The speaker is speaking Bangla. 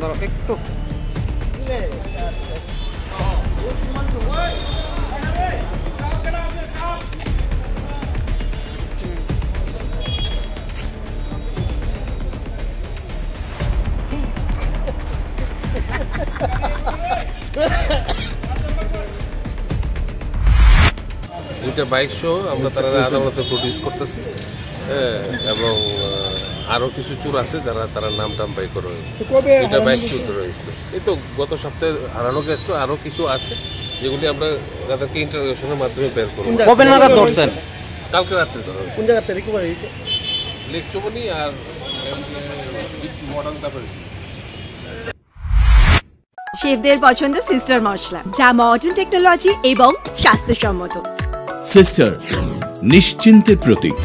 দাঁড়াও একটু দুইটা বাইক শো আমরা তারা আদালতে প্রডিউস করতেছি এবং আরো কিছু চোর আছে যারা তারা নাম টাম বাই করে দুইটা বাইক চুর রয়েছে। এই তো গত সপ্তাহে হারানো কেস তো আরো কিছু আছে যেগুলি আমরা তাদেরকে ইন্টারোগেশনের মাধ্যমে বের করবো। কবে নাগাদ ধরছেন? কালকে রাত্রে ধরা হয়েছে। কোন জায়গা থেকে রিকভারি হয়েছে? লেক চৌবনি আর মডার্ন তারপরে শেফদের পছন্দ সিস্টার মশলা, যা মডার্ন টেকনোলজি এবং স্বাস্থ্যসম্মত। সিস্টার নিশ্চিন্তের প্রতীক।